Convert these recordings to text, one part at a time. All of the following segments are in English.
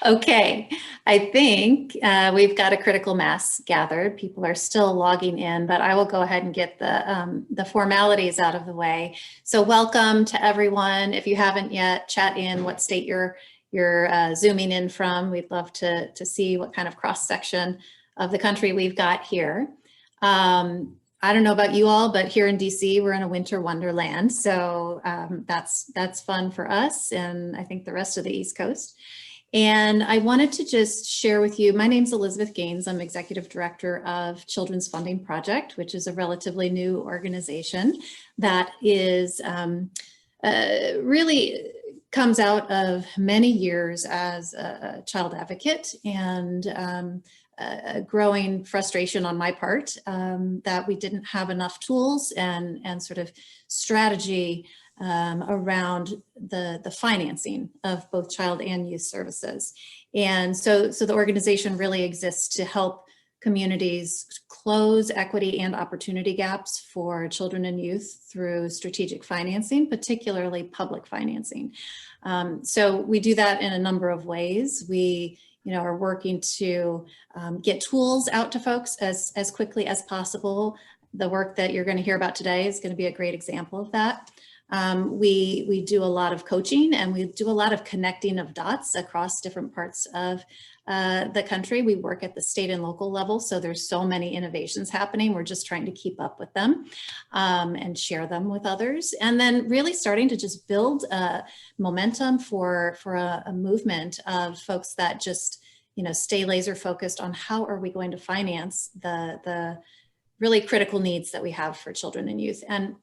Okay, I think we've got a critical mass gathered. People are still logging in, but I will go ahead and get the formalities out of the way. So welcome to everyone. If you haven't yet, chat in what state you're zooming in from. We'd love to see what kind of cross-section of the country we've got here. I don't know about you all, but here in DC, we're in a winter wonderland. So that's fun for us, and I think the rest of the East Coast. And I wanted to just share with you, my name's Elizabeth Gaines. I'm Executive Director of Children's Funding Project, which is a relatively new organization that is really comes out of many years as a child advocate and a growing frustration on my part that we didn't have enough tools and sort of strategy around the financing of both child and youth services. And so the organization really exists to help communities close equity and opportunity gaps for children and youth through strategic financing, particularly public financing. So we do that in a number of ways. We are working to get tools out to folks as quickly as possible. The work that you're going to hear about today is going to be a great example of that. We do a lot of coaching, and we do a lot of connecting of dots across different parts of the country. We work at the state and local level, so there's so many innovations happening. We're just trying to keep up with them and share them with others. And then really starting to just build momentum for a movement of folks that just stay laser focused on how are we going to finance the really critical needs that we have for children and youth. And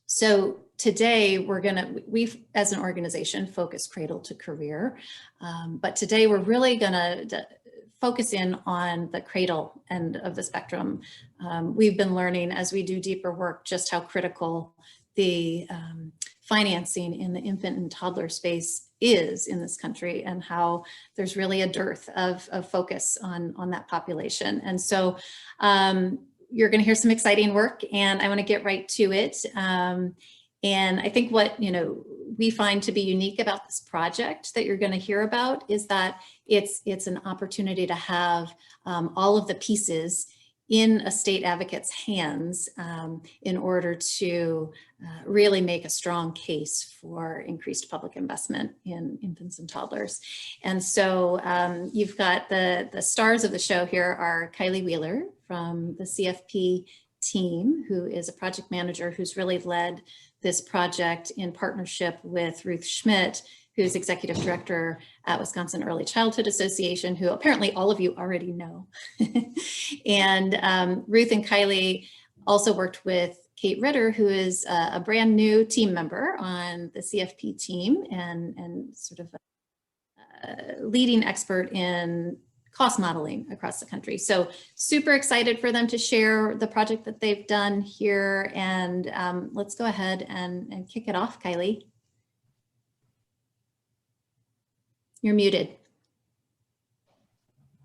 so today we've as an organization focus cradle to career, but today we're really gonna focus in on the cradle end of the spectrum. We've been learning as we do deeper work just how critical the financing in the infant and toddler space is in this country, and how there's really a dearth of focus on that population. And so you're going to hear some exciting work, and I want to get right to it. And I think what we find to be unique about this project that you're going to hear about is that it's an opportunity to have all of the pieces in a state advocate's hands in order to really make a strong case for increased public investment in infants and toddlers. And so you've got the stars of the show here are Kylie Wheeler from the CFP team, who is a project manager who's really led this project in partnership with Ruth Schmidt, who's executive director at Wisconsin Early Childhood Association, who apparently all of you already know. And Ruth and Kylie also worked with Kate Ritter, who is a brand new team member on the CFP team and sort of a leading expert in cost modeling across the country. So super excited for them to share the project that they've done here. And let's go ahead and kick it off, Kylie. You're muted.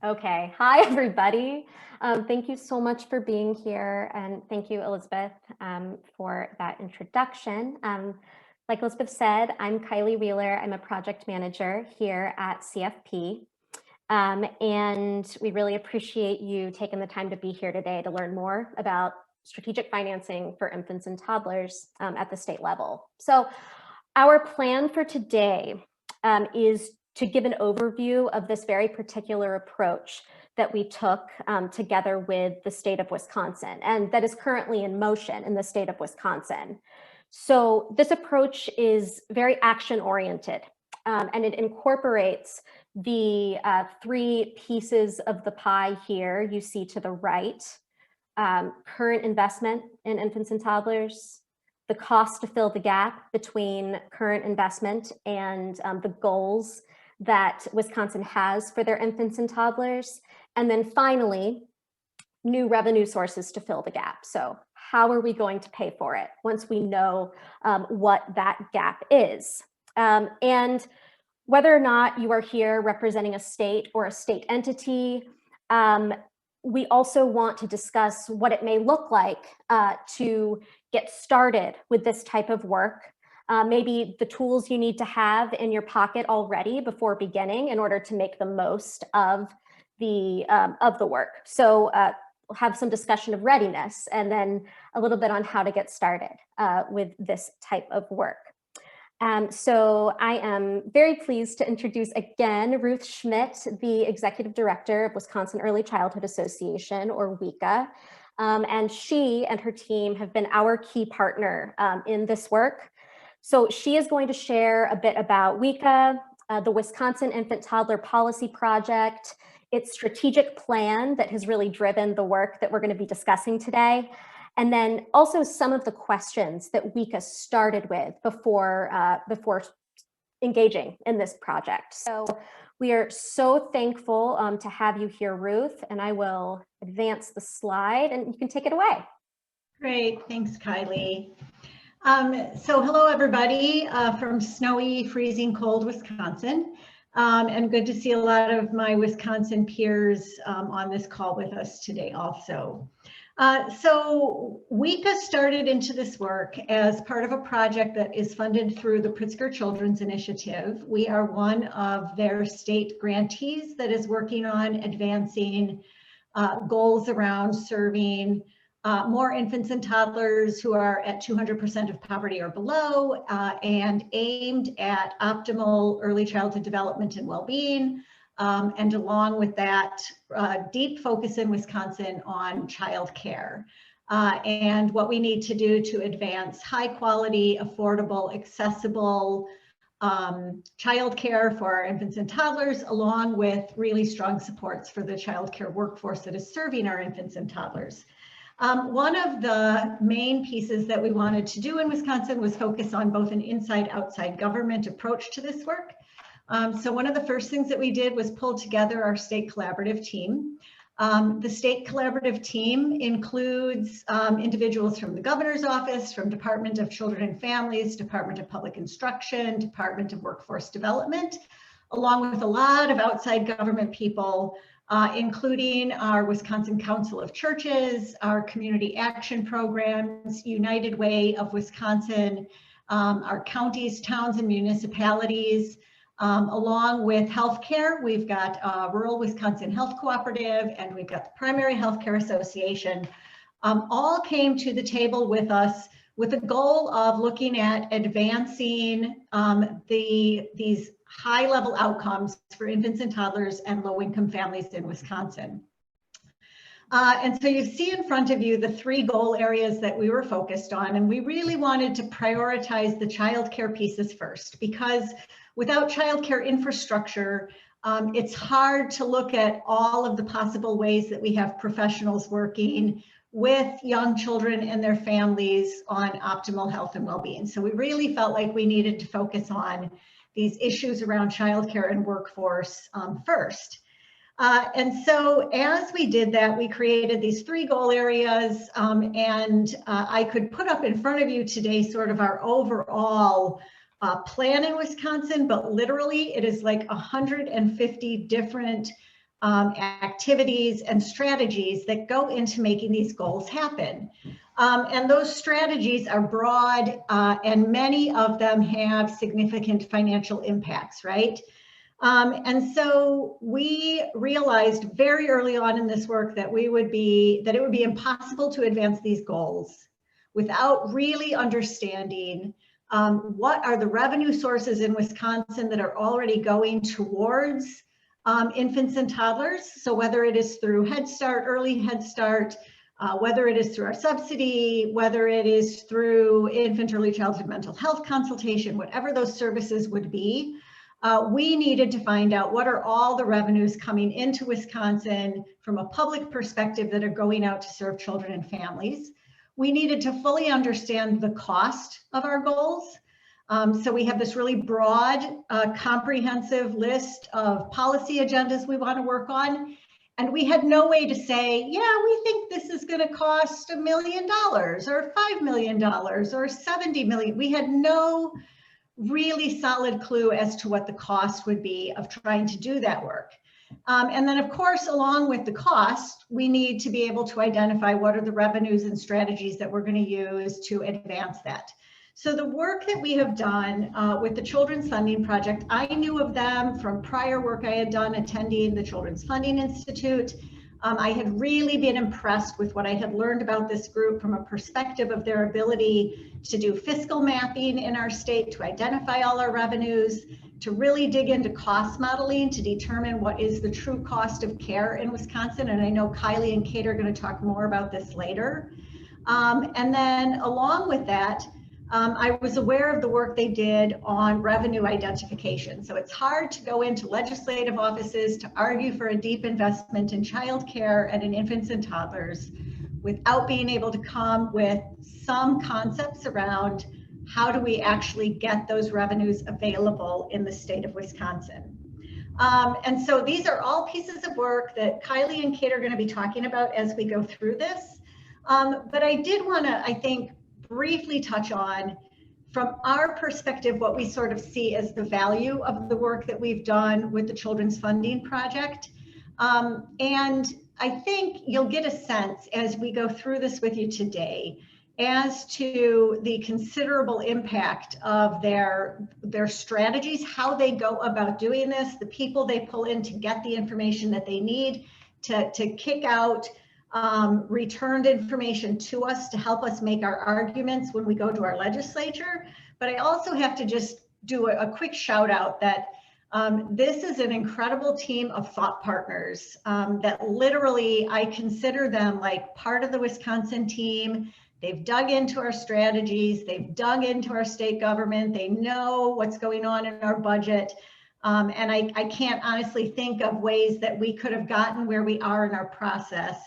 Okay, hi everybody. Thank you so much for being here, and thank you, Elizabeth, for that introduction. Like Elizabeth said, I'm Kylie Wheeler. I'm a project manager here at CFP, and we really appreciate you taking the time to be here today to learn more about strategic financing for infants and toddlers at the state level. So our plan for today is to give an overview of this very particular approach that we took together with the state of Wisconsin, and that is currently in motion in the state of Wisconsin. So this approach is very action-oriented, and it incorporates the three pieces of the pie here you see to the right: current investment in infants and toddlers, the cost to fill the gap between current investment and the goals that Wisconsin has for their infants and toddlers. And then finally, new revenue sources to fill the gap. So how are we going to pay for it once we know what that gap is? And whether or not you are here representing a state or a state entity, we also want to discuss what it may look like to get started with this type of work maybe the tools you need to have in your pocket already before beginning in order to make the most of the work. So we'll have some discussion of readiness and then a little bit on how to get started with this type of work. So I am very pleased to introduce again Ruth Schmidt, the Executive Director of Wisconsin Early Childhood Association, or WECA. And she and her team have been our key partner in this work. So she is going to share a bit about WECA, the Wisconsin Infant Toddler Policy Project, its strategic plan that has really driven the work that we're going to be discussing today, and then also some of the questions that WECA started with before engaging in this project. So we are so thankful to have you here, Ruth, and I will advance the slide and you can take it away. Great, thanks, Kylie. So hello, everybody from snowy, freezing cold Wisconsin. And good to see a lot of my Wisconsin peers on this call with us today also. So WECA started into this work as part of a project that is funded through the Pritzker Children's Initiative. We are one of their state grantees that is working on advancing goals around serving more infants and toddlers who are at 200% of poverty or below, and aimed at optimal early childhood development and well-being. And along with that, deep focus in Wisconsin on childcare and what we need to do to advance high quality, affordable, accessible childcare for our infants and toddlers, along with really strong supports for the childcare workforce that is serving our infants and toddlers. One of the main pieces that we wanted to do in Wisconsin was focus on both an inside-outside government approach to this work. So one of the first things that we did was pull together our state collaborative team. The state collaborative team includes individuals from the governor's office, from Department of Children and Families, Department of Public Instruction, Department of Workforce Development, along with a lot of outside government people, including our Wisconsin Council of Churches, our community action programs, United Way of Wisconsin, our counties, towns, and municipalities. Along with healthcare, we've got Rural Wisconsin Health Cooperative, and we've got the Primary Healthcare Association, all came to the table with us with the goal of looking at advancing these high-level outcomes for infants and toddlers and low-income families in Wisconsin. And so you see in front of you the three goal areas that we were focused on, and we really wanted to prioritize the childcare pieces first, because without childcare infrastructure, it's hard to look at all of the possible ways that we have professionals working with young children and their families on optimal health and well-being. So we really felt like we needed to focus on these issues around childcare and workforce first. And so as we did that, we created these three goal areas, and I could put up in front of you today sort of our overall plan in Wisconsin, but literally it is like 150 different activities and strategies that go into making these goals happen. And those strategies are broad, and many of them have significant financial impacts, right? And so we realized very early on in this work that it would be impossible to advance these goals without really understanding what are the revenue sources in Wisconsin that are already going towards infants and toddlers. So whether it is through Head Start, Early Head Start, whether it is through our subsidy, whether it is through infant early childhood mental health consultation, whatever those services would be, we needed to find out what are all the revenues coming into Wisconsin from a public perspective that are going out to serve children and families. We needed to fully understand the cost of our goals. So we have this really broad, comprehensive list of policy agendas we want to work on. And we had no way to say, yeah, we think this is going to cost $1 million or $5 million or 70 million. We had no really solid clue as to what the cost would be of trying to do that work. And then, of course, along with the cost, we need to be able to identify what are the revenues and strategies that we're going to use to advance that. So the work that we have done with the Children's Funding Project, I knew of them from prior work I had done attending the Children's Funding Institute. I had really been impressed with what I had learned about this group from a perspective of their ability to do fiscal mapping in our state, to identify all our revenues, to really dig into cost modeling to determine what is the true cost of care in Wisconsin. And I know Kylie and Kate are going to talk more about this later. And then along with that, I was aware of the work they did on revenue identification. So it's hard to go into legislative offices to argue for a deep investment in childcare and in infants and toddlers without being able to come with some concepts around how do we actually get those revenues available in the state of Wisconsin. And so these are all pieces of work that Kylie and Kate are going to be talking about as we go through this. But I did want to, I think, briefly touch on, from our perspective, what we sort of see as the value of the work that we've done with the Children's Funding Project. And I think you'll get a sense as we go through this with you today as to the considerable impact of their strategies, how they go about doing this, the people they pull in to get the information that they need to kick out returned information to us to help us make our arguments when we go to our legislature. But I also have to just do a quick shout out that this is an incredible team of thought partners that literally I consider them like part of the Wisconsin team. They've dug into our strategies, they've dug into our state government, they know what's going on in our budget. And I can't honestly think of ways that we could have gotten where we are in our process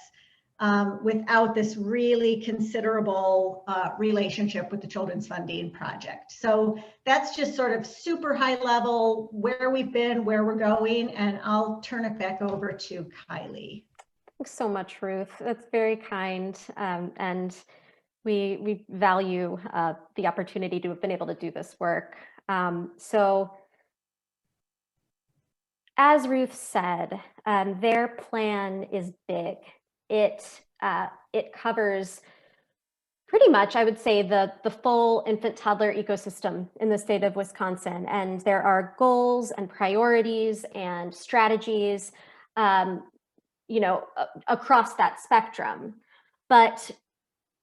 without this really considerable relationship with the Children's Funding Project. So that's just sort of super high level, where we've been, where we're going, and I'll turn it back over to Kylie. Thanks so much, Ruth. That's very kind. And we value the opportunity to have been able to do this work. So as Ruth said, their plan is big. It covers pretty much, I would say, the full infant toddler ecosystem in the state of Wisconsin. And there are goals and priorities and strategies, across that spectrum. But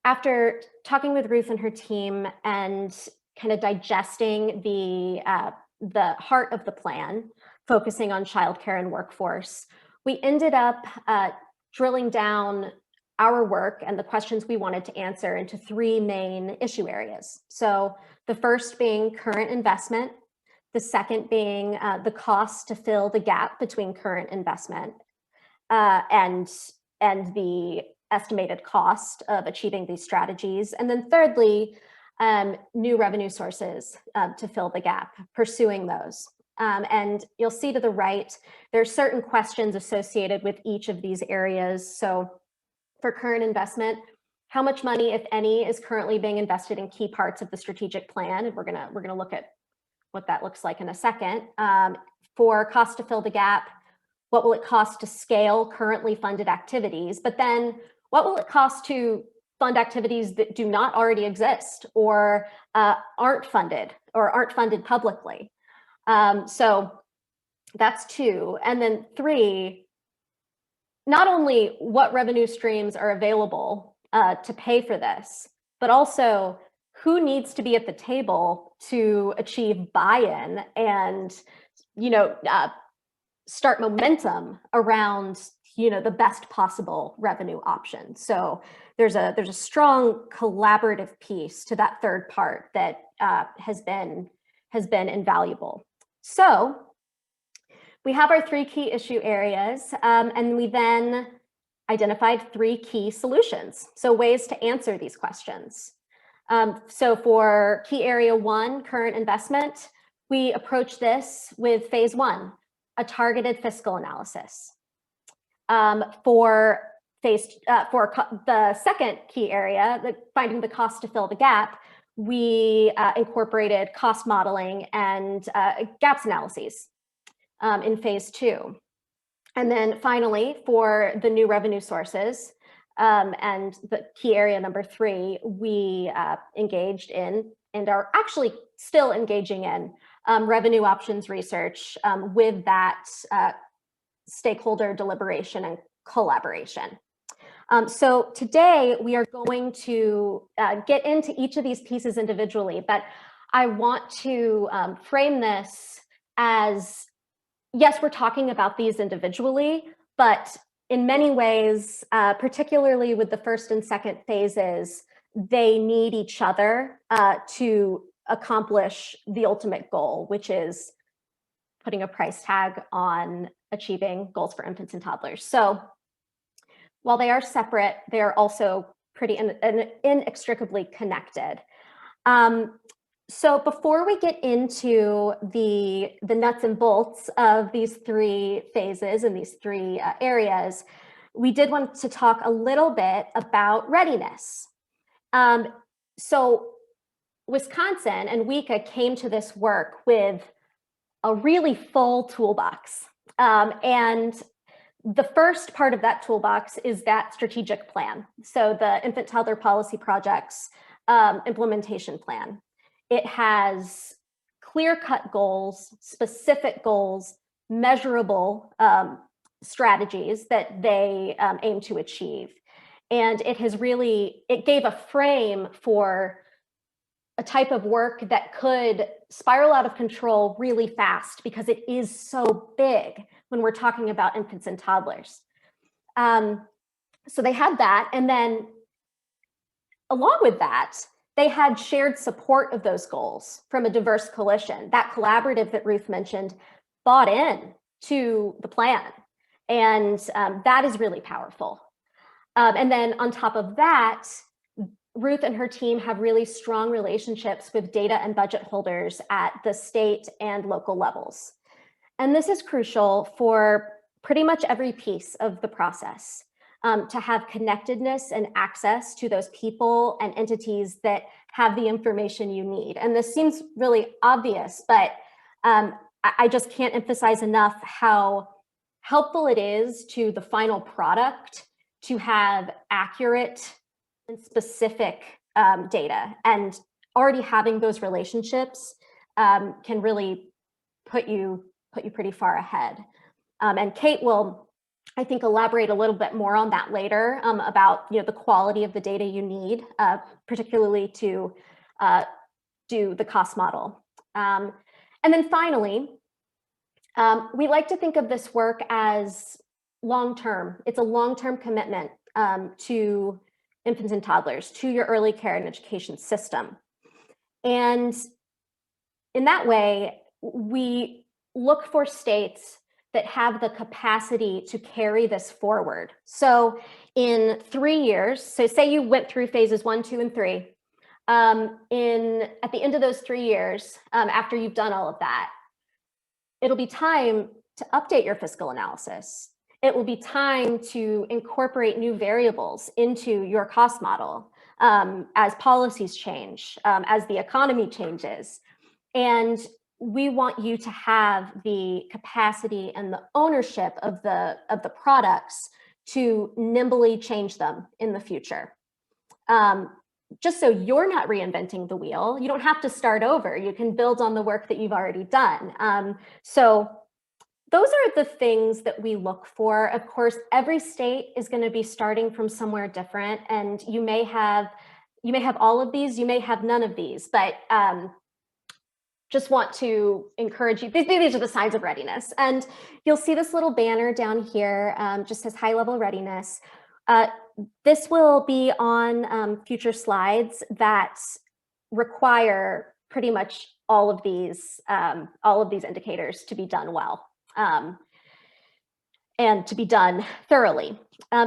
after talking with Ruth and her team and kind of digesting the heart of the plan, focusing on childcare and workforce, we ended up drilling down our work and the questions we wanted to answer into three main issue areas. So the first being current investment, the second being the cost to fill the gap between current investment and the estimated cost of achieving these strategies. And then thirdly, new revenue sources to fill the gap, pursuing those. And you'll see to the right, there are certain questions associated with each of these areas. So for current investment, how much money, if any, is currently being invested in key parts of the strategic plan? And we're gonna look at what that looks like in a second. For cost to fill the gap, what will it cost to scale currently funded activities? But then what will it cost to fund activities that do not already exist or aren't funded publicly? So that's two. And then three, not only what revenue streams are available to pay for this, but also who needs to be at the table to achieve buy-in and, start momentum around, the best possible revenue option. So there's a strong collaborative piece to that third part that has been invaluable. So we have our three key issue areas, and we then identified three key solutions, so ways to answer these questions. So for key area one, current investment, we approach this with phase one, a targeted fiscal analysis. For the second key area, finding the cost to fill the gap, we incorporated cost modeling and gaps analyses in phase two. And then finally, for the new revenue sources and the key area number three, we engaged in and are actually still engaging in revenue options research with that stakeholder deliberation and collaboration. So today we are going to get into each of these pieces individually, but I want to frame this as, yes, we're talking about these individually, but in many ways, particularly with the first and second phases, they need each other to accomplish the ultimate goal, which is putting a price tag on achieving goals for infants and toddlers. So while they are separate, they are also pretty inextricably connected. So before we get into the nuts and bolts of these three phases and these three areas, we did want to talk a little bit about readiness. So Wisconsin and WICA came to this work with a really full toolbox. And the first part of that toolbox is that strategic plan. So the Infant Toddler Policy Project's implementation plan. It has clear-cut goals, specific goals, measurable strategies that they aim to achieve. And it gave a frame for a type of work that could spiral out of control really fast because it is so big when we're talking about infants and toddlers. So they had that, and then along with that, they had shared support of those goals from a diverse coalition. That collaborative that Ruth mentioned bought in to the plan, and that is really powerful. And then on top of that, Ruth and her team have really strong relationships with data and budget holders at the state and local levels. And this is crucial for pretty much every piece of the process, to have connectedness and access to those people and entities that have the information you need. And this seems really obvious, but I just can't emphasize enough how helpful it is to the final product to have accurate and specific data, and already having those relationships can really put you pretty far ahead. And Kate will, I think, elaborate a little bit more on that later about the quality of the data you need, particularly to do the cost model. And then finally, we like to think of this work as long-term. It's a long-term commitment to infants and toddlers, to your early care and education system. And in that way, we look for states that have the capacity to carry this forward. So in 3 years, so say you went through phases 1, 2, and 3, at the end of those 3 years, after you've done all of that, it'll be time to update your fiscal analysis. It will be time to incorporate new variables into your cost model as policies change, as the economy changes. And we want you to have the capacity and the ownership of the products to nimbly change them in the future. Just so you're not reinventing the wheel, you don't have to start over. You can build on the work that you've already done. So those are the things that we look for. Of course, every state is going to be starting from somewhere different, and you may have all of these, you may have none of these, but just want to encourage you. These are the signs of readiness, and you'll see this little banner down here, just says high-level readiness. This will be on future slides that require pretty much all of these indicators to be done well. And to be done thoroughly.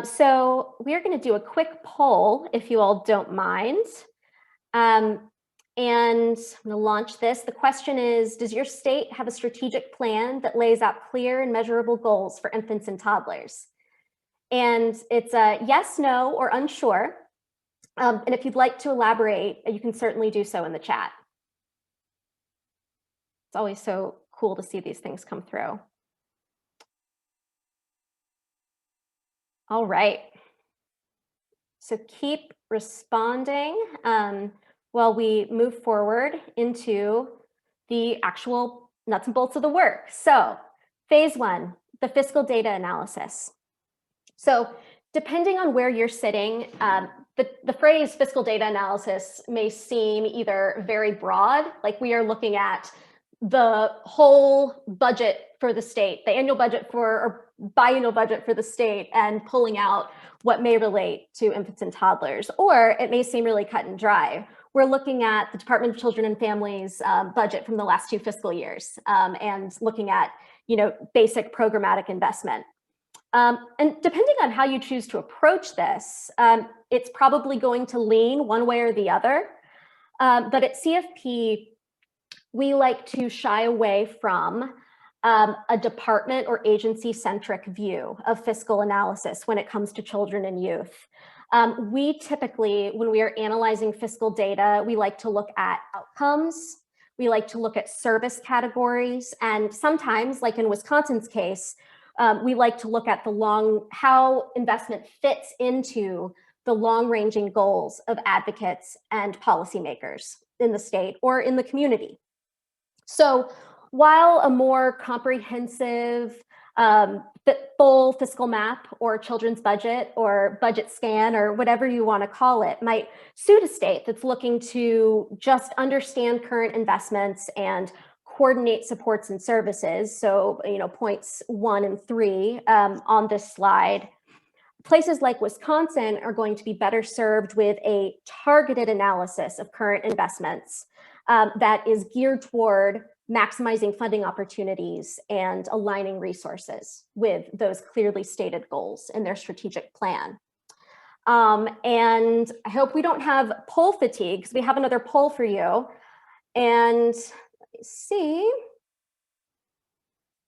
So we are going to do a quick poll, if you all don't mind. And I'm going to launch this. The question is, does your state have a strategic plan that lays out clear and measurable goals for infants and toddlers? And it's a yes, no, or unsure. And if you'd like to elaborate, you can certainly do so in the chat. It's always so cool to see these things come through. All right. So keep responding. while we move forward into the actual nuts and bolts of the work. So phase one, the fiscal data analysis. So depending on where you're sitting, the phrase fiscal data analysis may seem either very broad, like we are looking at the whole budget for the state, the annual budget for, or biannual budget for the state, and pulling out what may relate to infants and toddlers, or it may seem really cut and dry. We're looking at the Department of Children and Families budget from the last 2 fiscal years, and looking at, basic programmatic investment. And depending on how you choose to approach this, it's probably going to lean one way or the other. But at CFP, we like to shy away from a department or agency-centric view of fiscal analysis when it comes to children and youth. We typically, when we are analyzing fiscal data, we like to look at outcomes, we like to look at service categories, and sometimes, like in Wisconsin's case, we like to look at how investment fits into the long-ranging goals of advocates and policymakers in the state or in the community. So while a more comprehensive, full fiscal map or children's budget or budget scan or whatever you want to call it might suit a state that's looking to just understand current investments and coordinate supports and services, so points 1 and 3 on this slide, places like Wisconsin are going to be better served with a targeted analysis of current investments that is geared toward maximizing funding opportunities and aligning resources with those clearly stated goals in their strategic plan. And I hope we don't have poll fatigue, because we have another poll for you. And see.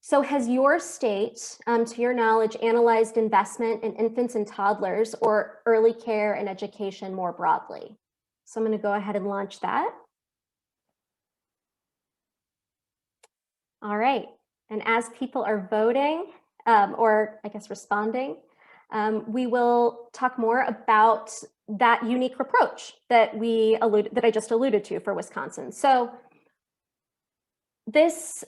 So has your state, to your knowledge, analyzed investment in infants and toddlers or early care and education more broadly? So I'm going to go ahead and launch that. All right. And as people are voting, or I guess responding, we will talk more about that unique approach that I just alluded to for Wisconsin. So this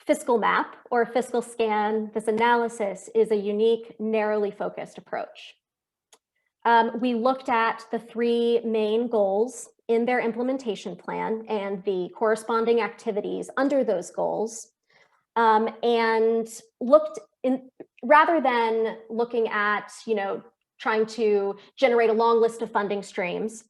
fiscal map or fiscal scan, this analysis, is a unique, narrowly focused approach. We looked at the 3 main goals in their implementation plan and the corresponding activities under those goals, and rather than looking at, trying to generate a long list of funding streams,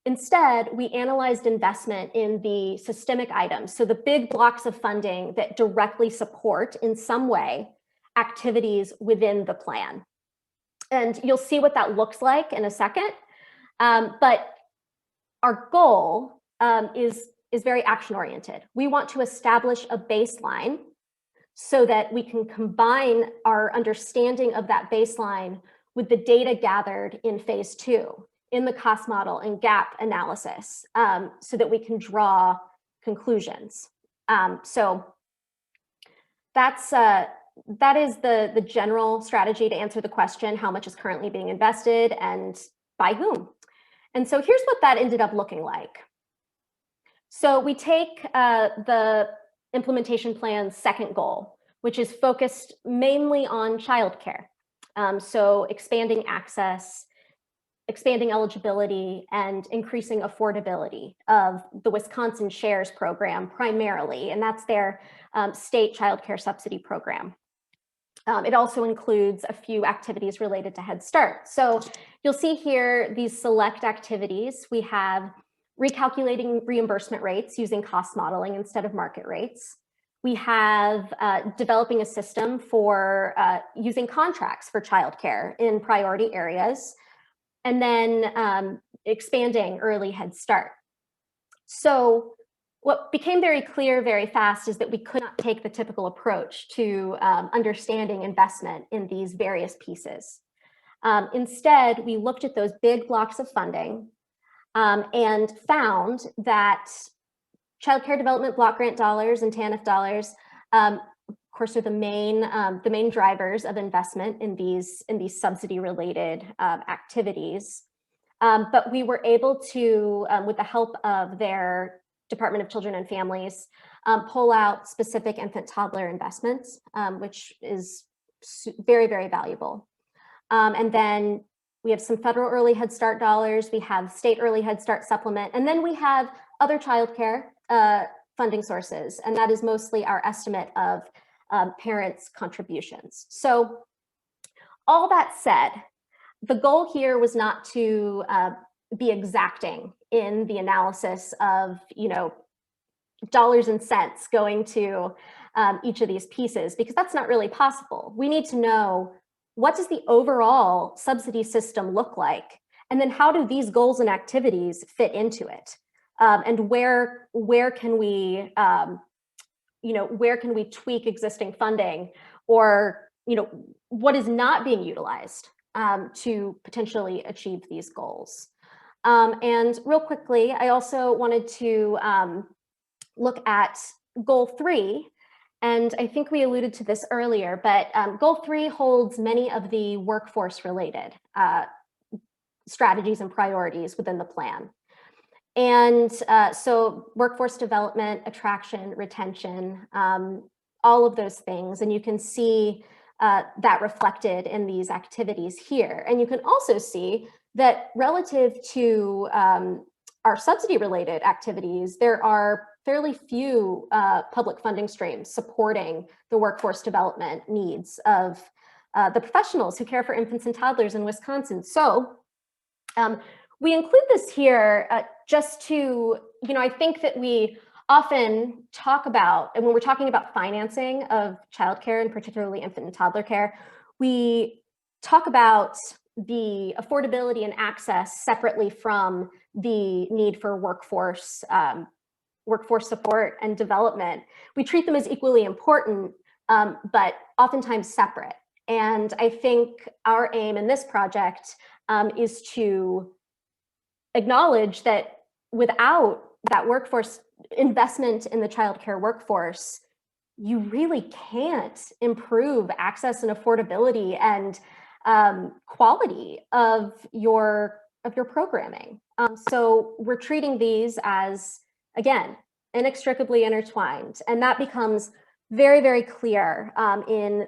instead, we analyzed investment in the systemic items, so the big blocks of funding that directly support, in some way, activities within the plan. And you'll see what that looks like in a second. But our goal is very action-oriented. We want to establish a baseline so that we can combine our understanding of that baseline with the data gathered in phase 2, in the cost model and gap analysis, so that we can draw conclusions. So that is the general strategy to answer the question, how much is currently being invested and by whom? And so here's what that ended up looking like. So we take the implementation plan's second goal, which is focused mainly on childcare. So expanding access, expanding eligibility, and increasing affordability of the Wisconsin Shares program primarily, and that's their state child care subsidy program. It also includes a few activities related to Head Start. So you'll see here these select activities. We have recalculating reimbursement rates using cost modeling instead of market rates. We have developing a system for using contracts for childcare in priority areas, and then expanding early Head Start. So what became very clear very fast is that we could not take the typical approach to understanding investment in these various pieces. Instead, we looked at those big blocks of funding and found that Child Care Development Block Grant dollars and TANF dollars, of course, are the main drivers of investment in these subsidy-related activities. But we were able to, with the help of their Department of Children and Families, pull out specific infant toddler investments, which is very, very valuable. And then we have some federal early Head Start dollars, we have state early Head Start supplement, and then we have other childcare funding sources, and that is mostly our estimate of parents' contributions. So all that said, the goal here was not to be exacting in the analysis of, dollars and cents going to each of these pieces, because that's not really possible. We need to know, what does the overall subsidy system look like? And then how do these goals and activities fit into it? And where can we, where can we tweak existing funding, or, what is not being utilized to potentially achieve these goals? And real quickly, I also wanted to look at goal 3. And I think we alluded to this earlier, but goal 3 holds many of the workforce related strategies and priorities within the plan. And so workforce development, attraction, retention, all of those things. And you can see that reflected in these activities here. And you can also see that relative to our subsidy related activities, there are fairly few public funding streams supporting the workforce development needs of the professionals who care for infants and toddlers in Wisconsin. So we include this here just to, I think that we often talk about, and when we're talking about financing of childcare and particularly infant and toddler care, we talk about the affordability and access separately from the need for workforce support and development. We treat them as equally important, but oftentimes separate. And I think our aim in this project is to acknowledge that without that workforce investment in the childcare workforce, you really can't improve access and affordability and quality of your programming. So we're treating these as, again, inextricably intertwined, and that becomes very, very clear in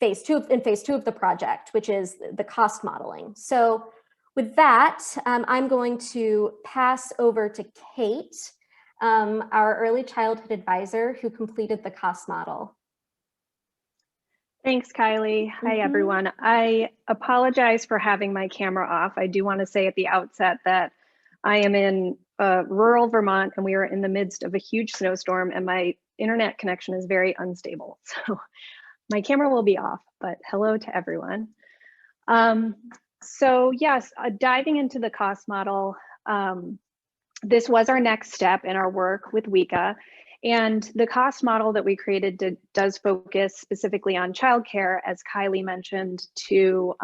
phase two of the project, which is the cost modeling. So with that, I'm going to pass over to Kate, our early childhood advisor who completed the cost model. Thanks, Kylie. Hi, everyone. I apologize for having my camera off. I do want to say at the outset that I am in rural Vermont, and we are in the midst of a huge snowstorm, and my internet connection is very unstable. So my camera will be off, but hello to everyone. So yes, diving into the cost model, this was our next step in our work with WICA. And the cost model that we created does focus specifically on childcare, as Kylie mentioned, to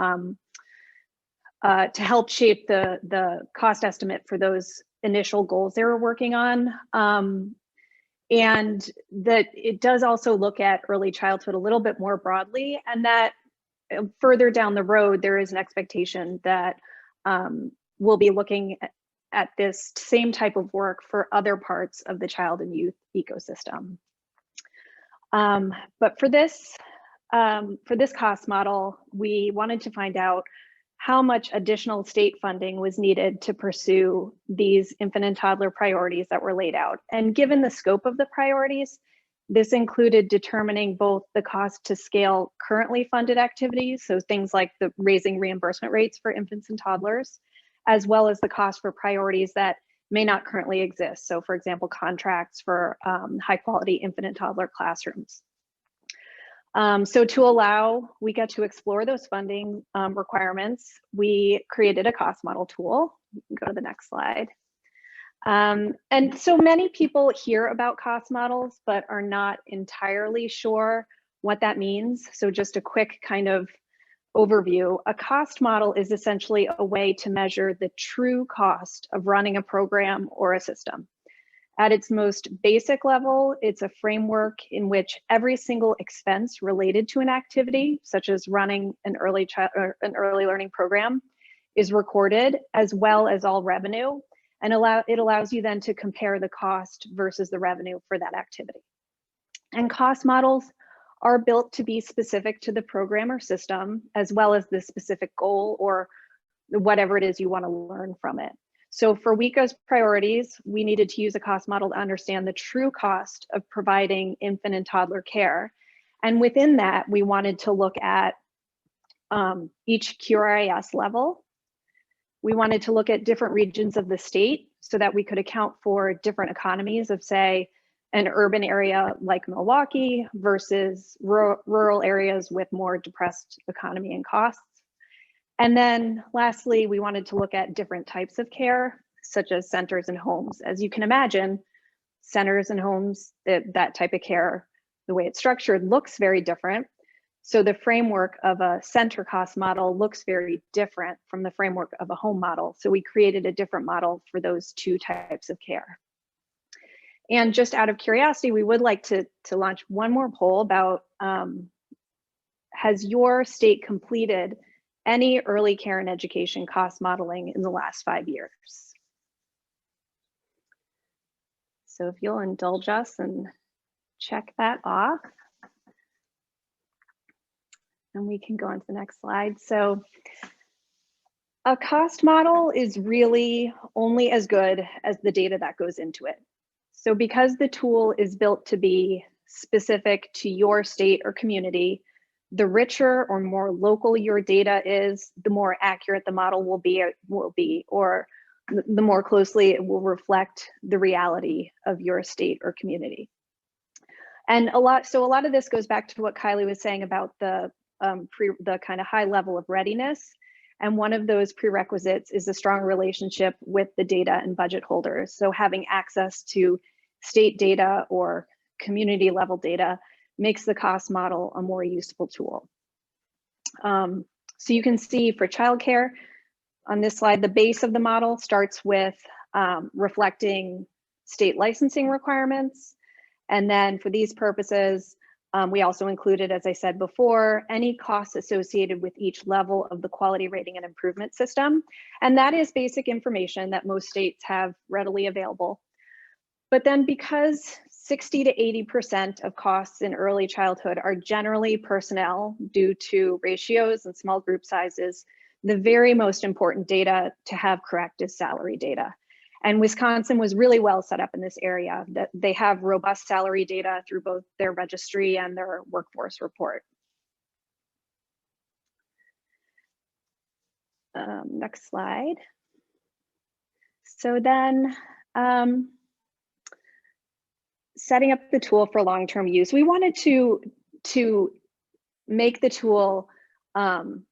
help shape the cost estimate for those initial goals they were working on. And that it does also look at early childhood a little bit more broadly, and that further down the road, there is an expectation that we'll be looking at this same type of work for other parts of the child and youth ecosystem. But for this cost model, we wanted to find out how much additional state funding was needed to pursue these infant and toddler priorities that were laid out. And given the scope of the priorities, this included determining both the cost to scale currently funded activities, so things like the raising reimbursement rates for infants and toddlers, as well as the cost for priorities that may not currently exist. So for example, contracts for high quality infant and toddler classrooms. So to allow WICA to explore those funding requirements, we created a cost model tool. You can go to the next slide. And so many people hear about cost models, but are not entirely sure what that means. So just a quick kind of overview. A cost model is essentially a way to measure the true cost of running a program or a system. At its most basic level, it's a framework in which every single expense related to an activity, such as running an early learning program, is recorded, as well as all revenue, and it allows you then to compare the cost versus the revenue for that activity. And cost models are built to be specific to the program or system, as well as the specific goal or whatever it is you want to learn from it. So for WICA's priorities, we needed to use a cost model to understand the true cost of providing infant and toddler care. And within that, we wanted to look at each QRIS level. We wanted to look at different regions of the state so that we could account for different economies of, say, an urban area like Milwaukee versus rural areas with more depressed economy and costs. And then lastly, we wanted to look at different types of care, such as centers and homes. As you can imagine, centers and homes, that type of care, the way it's structured looks very different. So the framework of a center cost model looks very different from the framework of a home model. So we created a different model for those two types of care. And just out of curiosity, we would like to launch one more poll about, has your state completed any early care and education cost modeling in the last 5 years? So if you'll indulge us and check that off. And we can go on to the next slide. So a cost model is really only as good as the data that goes into it. So because the tool is built to be specific to your state or community, the richer or more local your data is, the more accurate the model will be, or the more closely it will reflect the reality of your state or community. And a lot of this goes back to what Kylie was saying about the kind of high level of readiness. And one of those prerequisites is a strong relationship with the data and budget holders. So having access to state data or community level data makes the cost model a more useful tool. So you can see for childcare on this slide, the base of the model starts with reflecting state licensing requirements. And then for these purposes, we also included, as I said before, any costs associated with each level of the quality rating and improvement system. And that is basic information that most states have readily available. But then because 60 to 80% of costs in early childhood are generally personnel due to ratios and small group sizes, the very most important data to have correct is salary data. And Wisconsin was really well set up in this area, that they have robust salary data through both their registry and their workforce report. Next slide. So then, setting up the tool for long-term use, we wanted to make the tool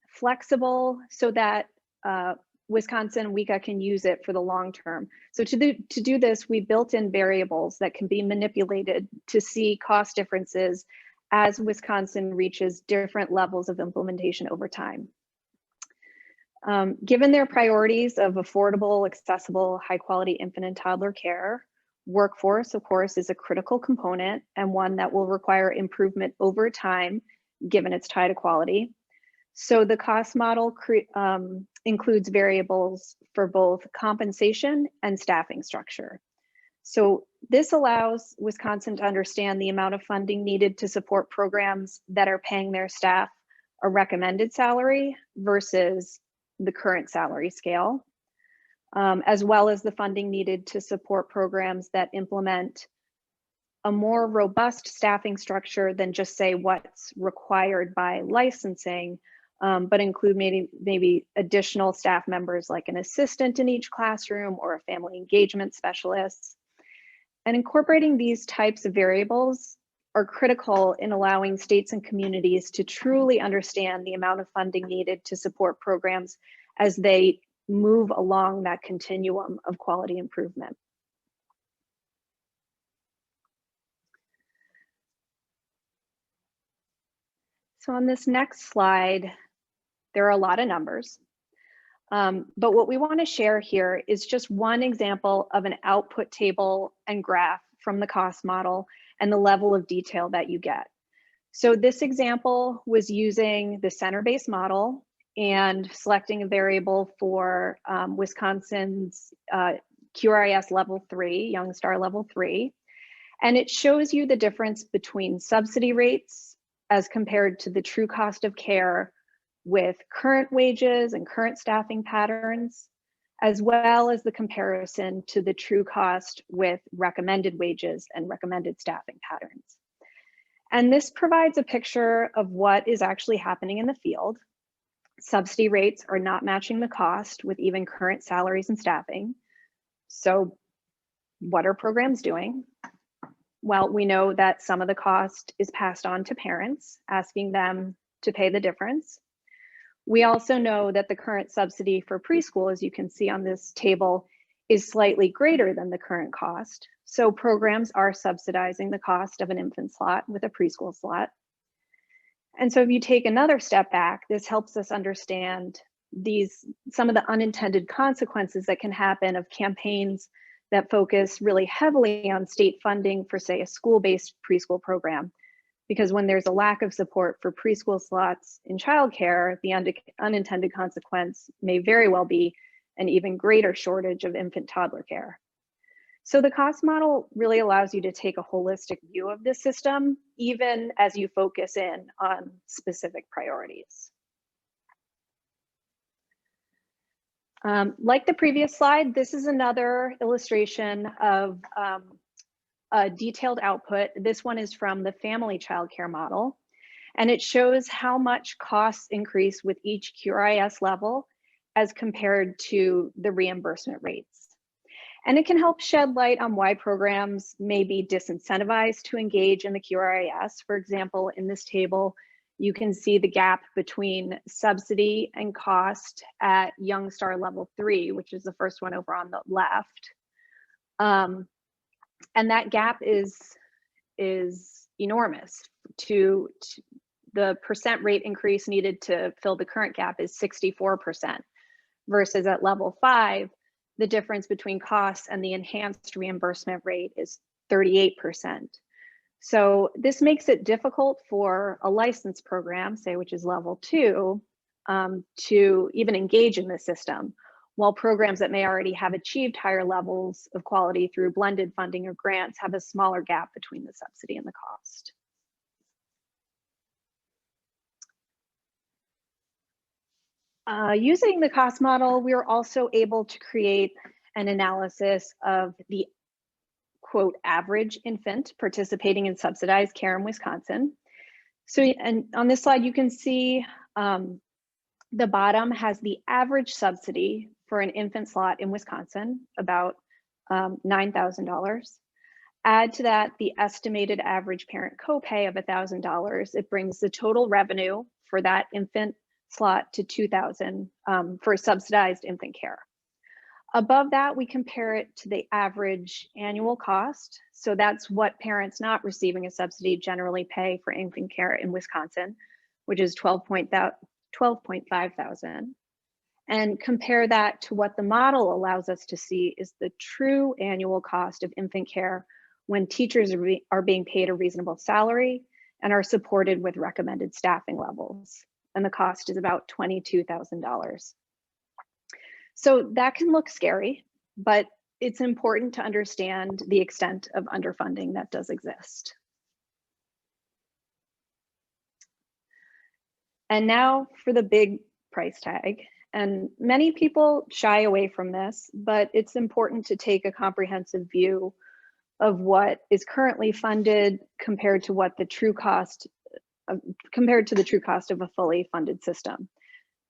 flexible so that Wisconsin WICA can use it for the long term. So to do this, we built in variables that can be manipulated to see cost differences as Wisconsin reaches different levels of implementation over time. Given their priorities of affordable, accessible, high quality infant and toddler care, workforce, of course, is a critical component and one that will require improvement over time, given its tie to quality. So the cost model includes variables for both compensation and staffing structure. So this allows Wisconsin to understand the amount of funding needed to support programs that are paying their staff a recommended salary versus the current salary scale, as well as the funding needed to support programs that implement a more robust staffing structure than just say what's required by licensing, but include maybe additional staff members like an assistant in each classroom or a family engagement specialist. And incorporating these types of variables are critical in allowing states and communities to truly understand the amount of funding needed to support programs as they move along that continuum of quality improvement. So on this next slide, there are a lot of numbers, but what we want to share here is just one example of an output table and graph from the cost model and the level of detail that you get. So this example was using the center-based model and selecting a variable for Wisconsin's QRIS level 3, Young Star level 3. And it shows you the difference between subsidy rates as compared to the true cost of care with current wages and current staffing patterns, as well as the comparison to the true cost with recommended wages and recommended staffing patterns. And this provides a picture of what is actually happening in the field. Subsidy rates are not matching the cost with even current salaries and staffing. So what are programs doing? Well, we know that some of the cost is passed on to parents, asking them to pay the difference. We also know that the current subsidy for preschool, as you can see on this table, is slightly greater than the current cost. So programs are subsidizing the cost of an infant slot with a preschool slot. And so if you take another step back, this helps us understand some of the unintended consequences that can happen of campaigns that focus really heavily on state funding for, say, a school-based preschool program. Because when there's a lack of support for preschool slots in childcare, the unintended consequence may very well be an even greater shortage of infant toddler care. So the cost model really allows you to take a holistic view of this system, even as you focus in on specific priorities. Like the previous slide, this is another illustration of a detailed output. This one is from the family childcare model, and it shows how much costs increase with each QRIS level as compared to the reimbursement rates. And it can help shed light on why programs may be disincentivized to engage in the QRIS. For example, in this table, you can see the gap between subsidy and cost at Young Star level 3, which is the first one over on the left. And that gap is enormous. The percent rate increase needed to fill the current gap is 64%, versus at level 5, the difference between costs and the enhanced reimbursement rate is 38%. So this makes it difficult for a licensed program, say, which is level 2, to even engage in this system, while programs that may already have achieved higher levels of quality through blended funding or grants have a smaller gap between the subsidy and the cost. Using the cost model, we were also able to create an analysis of the quote average infant participating in subsidized care in Wisconsin. So, and on this slide, you can see the bottom has the average subsidy for an infant slot in Wisconsin, about $9,000. Add to that the estimated average parent copay of $1,000. It brings the total revenue for that infant slot to $2,000 for subsidized infant care. Above that, we compare it to the average annual cost. So that's what parents not receiving a subsidy generally pay for infant care in Wisconsin, which is $12.5 thousand. And compare that to what the model allows us to see is the true annual cost of infant care when teachers are being paid a reasonable salary and are supported with recommended staffing levels. And the cost is about $22,000. So that can look scary, but it's important to understand the extent of underfunding that does exist. And now for the big price tag. And many people shy away from this, but it's important to take a comprehensive view of what is currently funded compared to what the true cost of, of a fully funded system.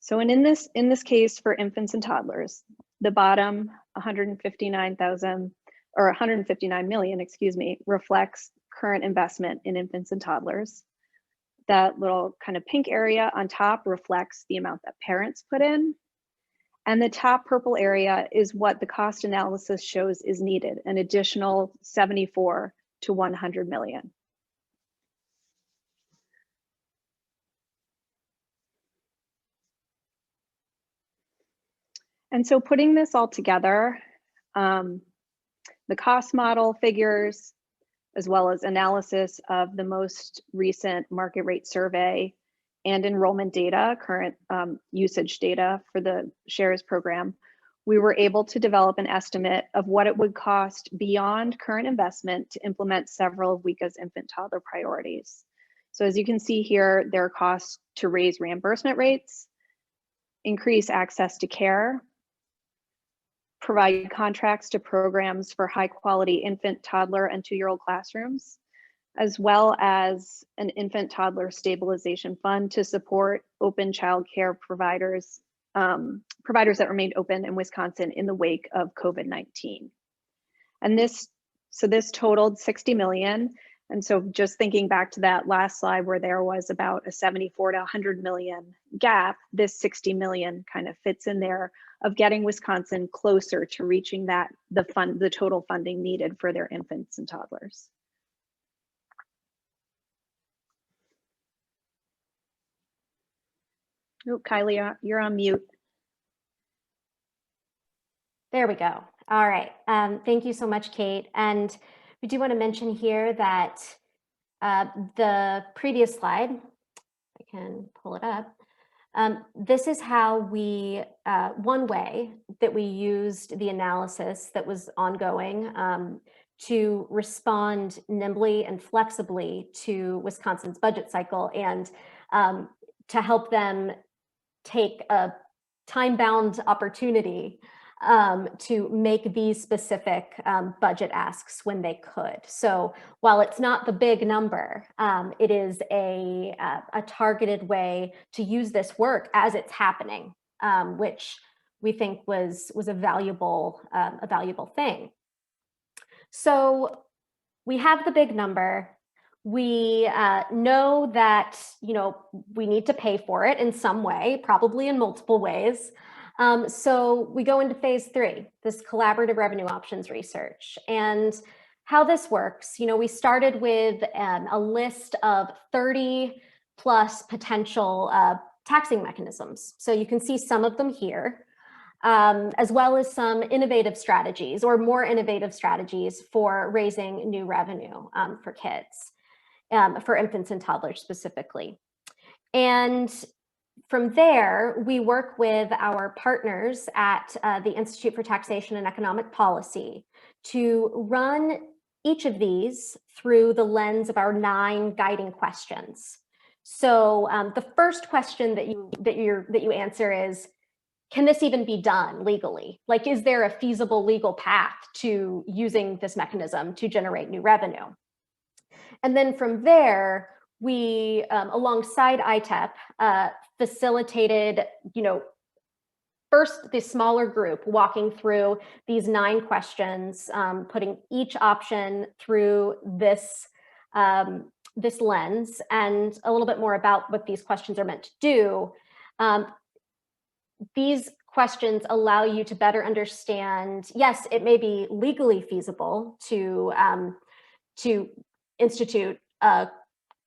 So in this case for infants and toddlers, the bottom 159,000 or 159 million, excuse me, reflects current investment in infants and toddlers. That little kind of pink area on top reflects the amount that parents put in. And the top purple area is what the cost analysis shows is needed, an additional 74 to 100 million. And so putting this all together, the cost model figures, as well as analysis of the most recent market rate survey and enrollment data, current usage data for the SHARES program, we were able to develop an estimate of what it would cost beyond current investment to implement several of WICA's infant toddler priorities. So as you can see here, there are costs to raise reimbursement rates, increase access to care, provide contracts to programs for high quality infant, toddler, and 2-year-old classrooms, as well as an infant toddler stabilization fund to support open childcare providers, providers that remained open in Wisconsin in the wake of COVID-19. And this totaled 60 million. And so just thinking back to that last slide where there was about a 74 to 100 million gap, this 60 million kind of fits in there of getting Wisconsin closer to reaching the total funding needed for their infants and toddlers. Oh, Kylie, you're on mute. There we go. All right. Thank you so much, Kate. And we do want to mention here that the previous slide, I can pull it up. This is how we, one way that we used the analysis that was ongoing to respond nimbly and flexibly to Wisconsin's budget cycle and to help them take a time-bound opportunity to make these specific budget asks when they could. So while it's not the big number, it is a targeted way to use this work as it's happening, which we think was a valuable thing. So we have the big number. We know that we need to pay for it in some way, probably in multiple ways. So we go into phase 3, this collaborative revenue options research. And how this works, we started with a list of 30 plus potential taxing mechanisms. So you can see some of them here, as well as some innovative strategies or more innovative strategies for raising new revenue for kids, for infants and toddlers specifically. And from there, we work with our partners at the Institute for Taxation and Economic Policy to run each of these through the lens of our 9 guiding questions. So the first question that you answer is, can this even be done legally? Like, is there a feasible legal path to using this mechanism to generate new revenue? And then from there, we, alongside ITEP, facilitated, first the smaller group walking through these 9 questions, putting each option through this, this lens, and a little bit more about what these questions are meant to do. These questions allow you to better understand, yes, it may be legally feasible to institute a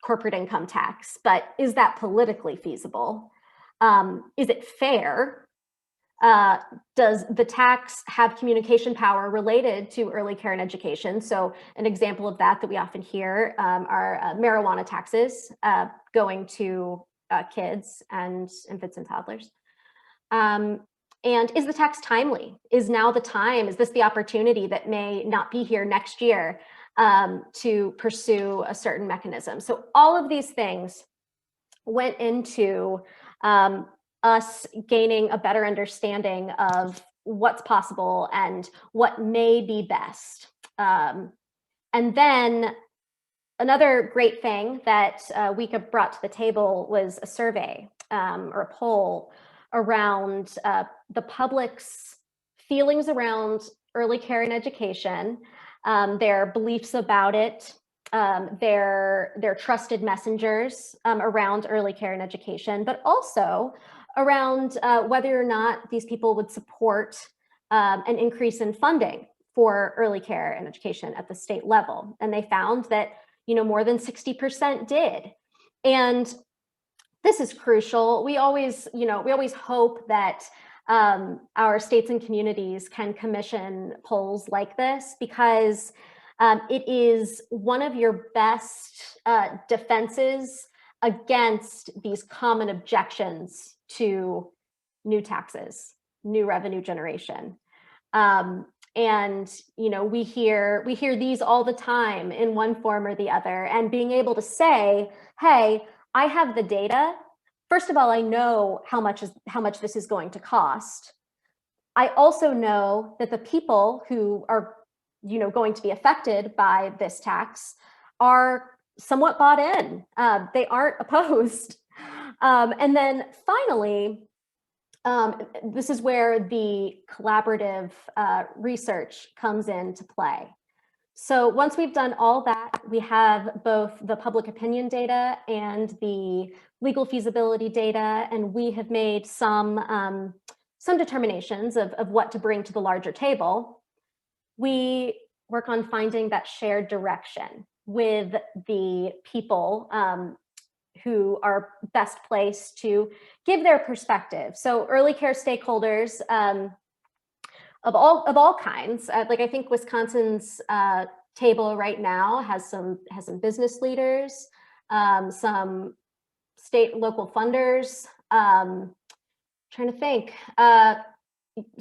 corporate income tax, but is that politically feasible? Is it fair? Does the tax have communication power related to early care and education? So an example of that we often hear are marijuana taxes going to kids and infants and toddlers. And is the tax timely? Is now the time? Is this the opportunity that may not be here next year to pursue a certain mechanism? So all of these things went into us gaining a better understanding of what's possible and what may be best. And then another great thing that WICA brought to the table was a survey or a poll around the public's feelings around early care and education, their beliefs about it, their trusted messengers around early care and education, but also around whether or not these people would support an increase in funding for early care and education at the state level. And they found that more than 60% did. And this is crucial. We always hope that our states and communities can commission polls like this, because it is one of your best defenses against these common objections to new taxes, new revenue generation. And we hear these all the time in one form or the other, and being able to say, hey, I have the data. First of all, I know how much this is going to cost. I also know that the people who are going to be affected by this tax are somewhat bought in. They aren't opposed. And then finally, this is where the collaborative research comes into play. So once we've done all that, we have both the public opinion data and the legal feasibility data, and we have made some determinations of what to bring to the larger table. We work on finding that shared direction with the people who are best placed to give their perspective. So early care stakeholders of all kinds. Like I think Wisconsin's table right now has some business leaders, some state and local funders. Trying to think,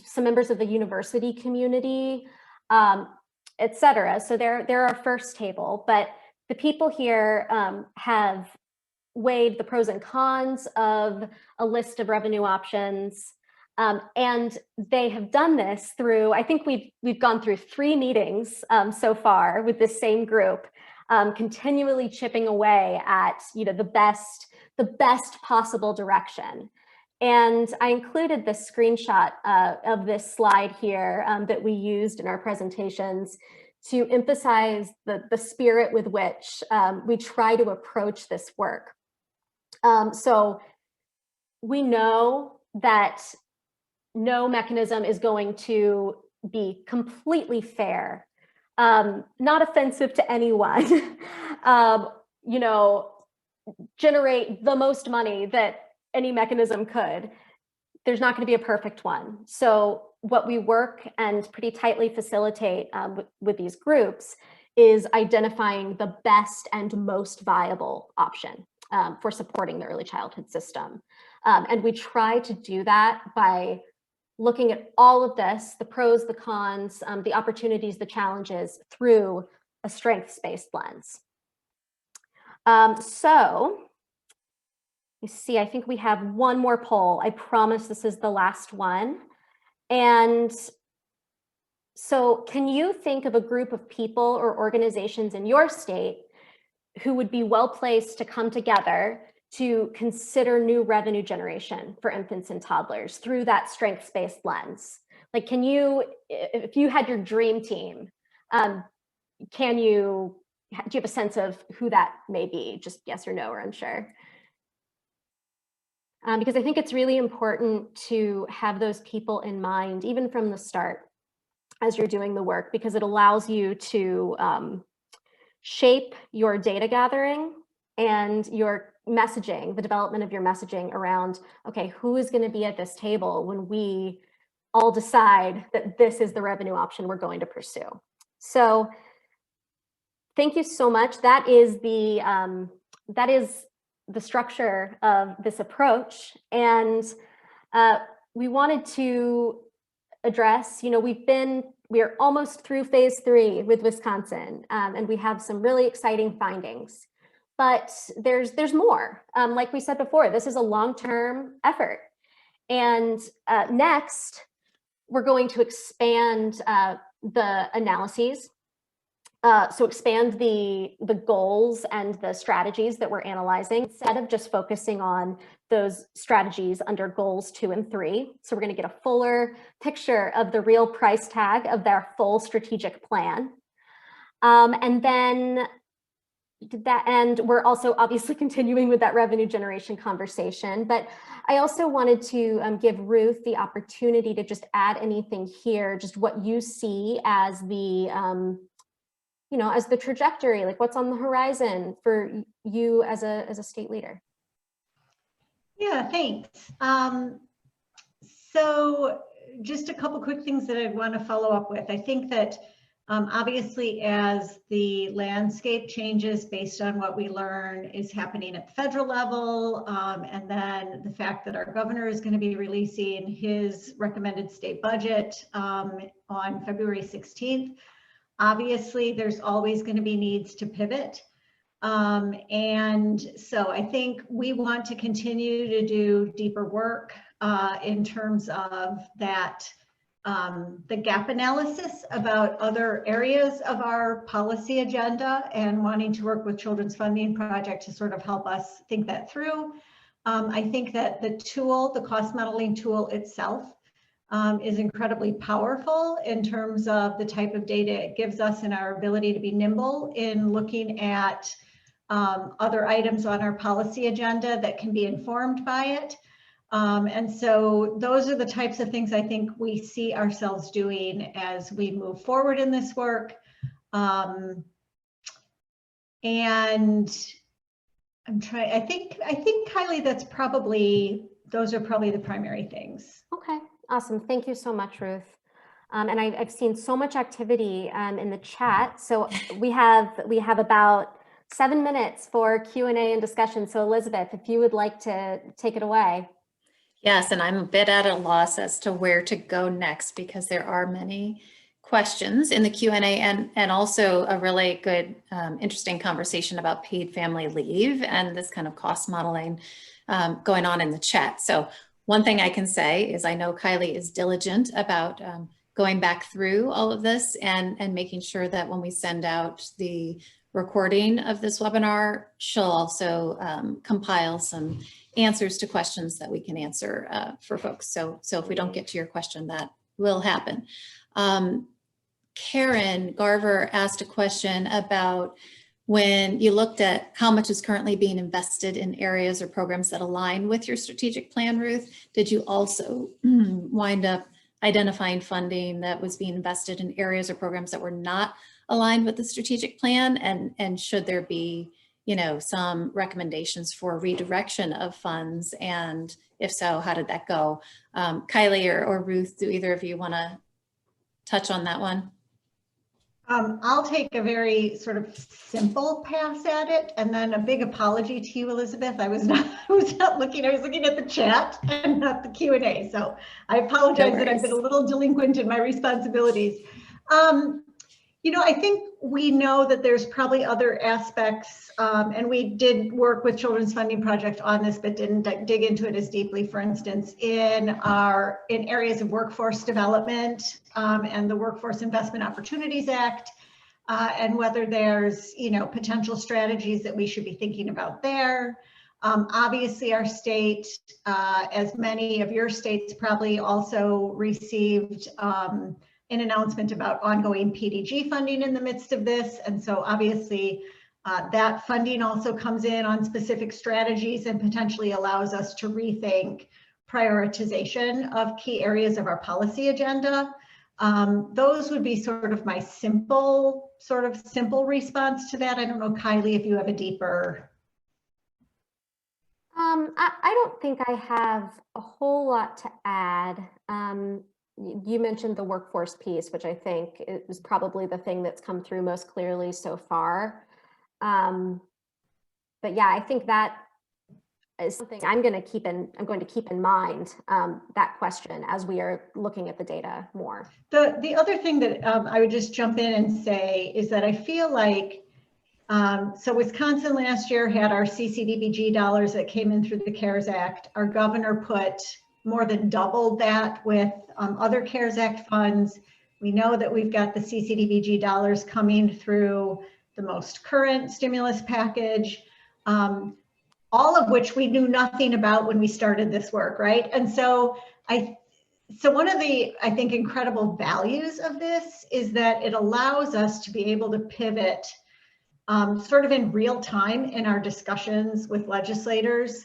some members of the university community, et cetera. So they're our first table, but the people here have weighed the pros and cons of a list of revenue options. And they have done this through, I think we've gone through 3 meetings so far with this same group, continually chipping away at the best possible direction. And I included this screenshot of this slide here that we used in our presentations to emphasize the spirit with which we try to approach this work. So we know that no mechanism is going to be completely fair, not offensive to anyone, generate the most money that any mechanism could. There's not going to be a perfect one. So what we work and pretty tightly facilitate with these groups is identifying the best and most viable option for supporting the early childhood system. And we try to do that by looking at all of this, the pros, the cons, the opportunities, the challenges, through a strengths-based lens. So you see, I think we have one more poll. I promise this is the last one. And so can you think of a group of people or organizations in your state who would be well placed to come together to consider new revenue generation for infants and toddlers through that strengths-based lens? Like, can you, if you had your dream team, do you have a sense of who that may be? Just yes or no or unsure. Because I think it's really important to have those people in mind, even from the start, as you're doing the work, because it allows you to shape your data gathering and your messaging, the development of your messaging around, okay, who is going to be at this table when we all decide that this is the revenue option we're going to pursue. So thank you so much. That is the structure of this approach. And we wanted to address, we are almost through phase 3 with Wisconsin, and we have some really exciting findings. But there's more. Like we said before, this is a long-term effort. And next, we're going to expand the analyses. So expand the goals and the strategies that we're analyzing, instead of just focusing on those strategies under goals 2 and 3. So we're going to get a fuller picture of the real price tag of their full strategic plan. And then to that end, we're also obviously continuing with that revenue generation conversation, but I also wanted to give Ruth the opportunity to just add anything here, just what you see as the as the trajectory, like what's on the horizon for you as a state leader. Yeah, thanks. So just a couple quick things that I'd want to follow up with. I think that Obviously, as the landscape changes based on what we learn is happening at the federal level, and then the fact that our governor is going to be releasing his recommended state budget on February 16th, obviously there's always going to be needs to pivot. And so I think we want to continue to do deeper work in terms of that, the gap analysis about other areas of our policy agenda, and wanting to work with Children's Funding Project to sort of help us think that through. I think that the tool, the cost modeling tool itself, is incredibly powerful in terms of the type of data it gives us and our ability to be nimble in looking at other items on our policy agenda that can be informed by it. And so those are the types of things I think we see ourselves doing as we move forward in this work. And I think Kylie, those are probably the primary things. Okay, awesome. Thank you so much, Ruth. And I've seen so much activity in the chat. So we have about 7 minutes for Q&A and discussion. So Elizabeth, if you would like to take it away. Yes, and I'm a bit at a loss as to where to go next, because there are many questions in the Q&A and also a really good, interesting conversation about paid family leave and this kind of cost modeling going on in the chat. So one thing I can say is I know Kylie is diligent about going back through all of this and making sure that when we send out the recording of this webinar, she'll also compile some answers to questions that we can answer for folks. So if we don't get to your question, that will happen. Karen Garver asked a question about when you looked at how much is currently being invested in areas or programs that align with your strategic plan, Ruth, did you also wind up identifying funding that was being invested in areas or programs that were not aligned with the strategic plan? And should there be, you know, some recommendations for redirection of funds? And if so, how did that go? Kylie or Ruth, do either of you want to touch on that one? I'll take a very sort of simple pass at it, and then a big apology to you, Elizabeth. I was not looking. I was looking at the chat and not the Q&A. So I apologize that I've been a little delinquent in my responsibilities. You know, I think we know that there's probably other aspects, and we did work with Children's Funding Project on this, but didn't dig into it as deeply. For instance, in areas of workforce development and the Workforce Investment Opportunities Act, and whether there's, you know, potential strategies that we should be thinking about there. Obviously, our state, as many of your states probably also received an announcement about ongoing PDG funding in the midst of this. And so obviously that funding also comes in on specific strategies and potentially allows us to rethink prioritization of key areas of our policy agenda. Those would be sort of my simple response to that. I don't know, Kylie, if you have a deeper. I don't think I have a whole lot to add. You mentioned the workforce piece, which I think is probably the thing that's come through most clearly so far. But yeah, I think that is something I'm going to keep in mind, that question as we are looking at the data more. The other thing that I would just jump in and say is that I feel like, so Wisconsin last year had our CCDBG dollars that came in through the CARES Act. Our governor put more than doubled that with other CARES Act funds. We know that we've got the CCDBG dollars coming through the most current stimulus package, all of which we knew nothing about when we started this work, right? And so one of the, I think, incredible values of this is that it allows us to be able to pivot sort of in real time in our discussions with legislators,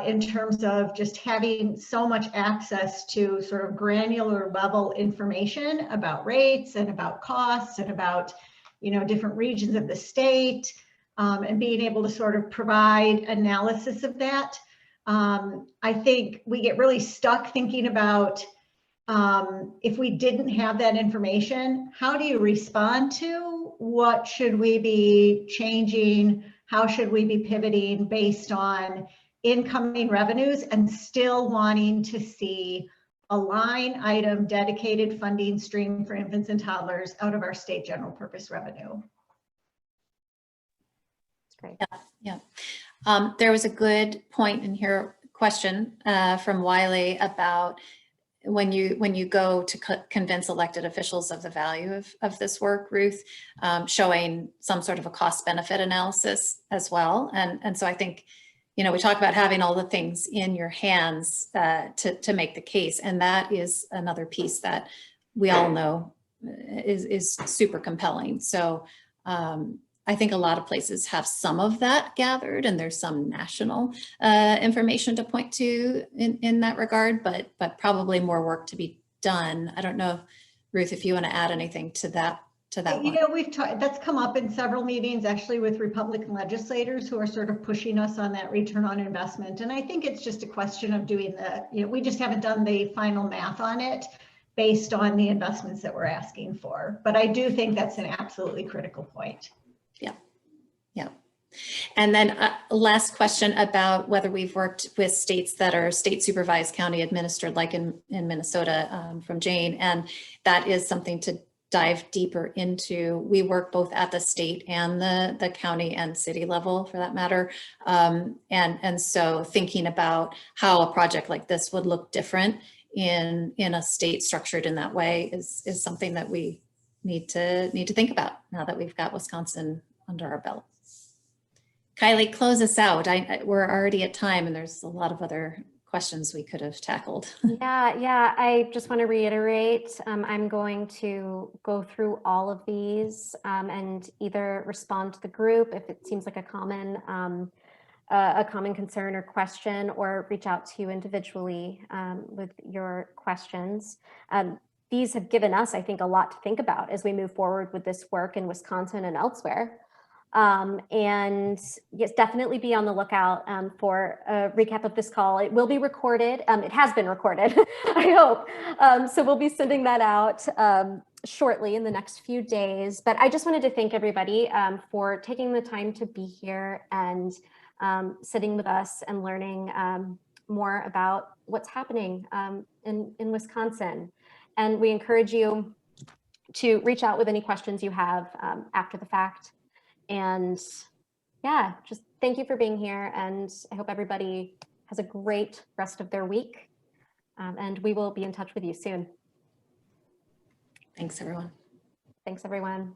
in terms of just having so much access to sort of granular level information about rates and about costs and about, you know, different regions of the state, and being able to sort of provide analysis of that. I think we get really stuck thinking about if we didn't have that information, how do you respond to what should we be changing? How should we be pivoting based on incoming revenues and still wanting to see a line item dedicated funding stream for infants and toddlers out of our state general purpose revenue? That's great. Yeah. There was a good point in here, question from Wiley about when you go to convince elected officials of the value of this work, Ruth, showing some sort of a cost benefit analysis as well. And so I think, we talk about having all the things in your hands to make the case. And that is another piece that we all know is super compelling. So I think a lot of places have some of that gathered, and there's some national information to point to in that regard, but probably more work to be done. I don't know, Ruth, if you want to add anything to that. We've that's come up in several meetings, actually, with Republican legislators who are sort of pushing us on that return on investment. And I think it's just a question of doing we just haven't done the final math on it based on the investments that we're asking for. But I do think that's an absolutely critical point. Yeah. And then last question about whether we've worked with states that are state supervised, county administered, like in Minnesota, from Jane. And that is something to dive deeper into. We work both at the state and the county and city level, for that matter. And so thinking about how a project like this would look different in a state structured in that way is something that we need to think about now that we've got Wisconsin under our belt. Kylie, close us out. We're already at time, and there's a lot of other questions we could have tackled. Yeah. I just want to reiterate, I'm going to go through all of these and either respond to the group if it seems like a common concern or question, or reach out to you individually with your questions. These have given us, I think, a lot to think about as we move forward with this work in Wisconsin and elsewhere. And yes, definitely be on the lookout for a recap of this call. It will be recorded. It has been recorded, I hope. So we'll be sending that out shortly in the next few days. But I just wanted to thank everybody for taking the time to be here and sitting with us and learning more about what's happening in Wisconsin. And we encourage you to reach out with any questions you have after the fact. And yeah, just thank you for being here. And I hope everybody has a great rest of their week. And we will be in touch with you soon. Thanks, everyone. Thanks, everyone.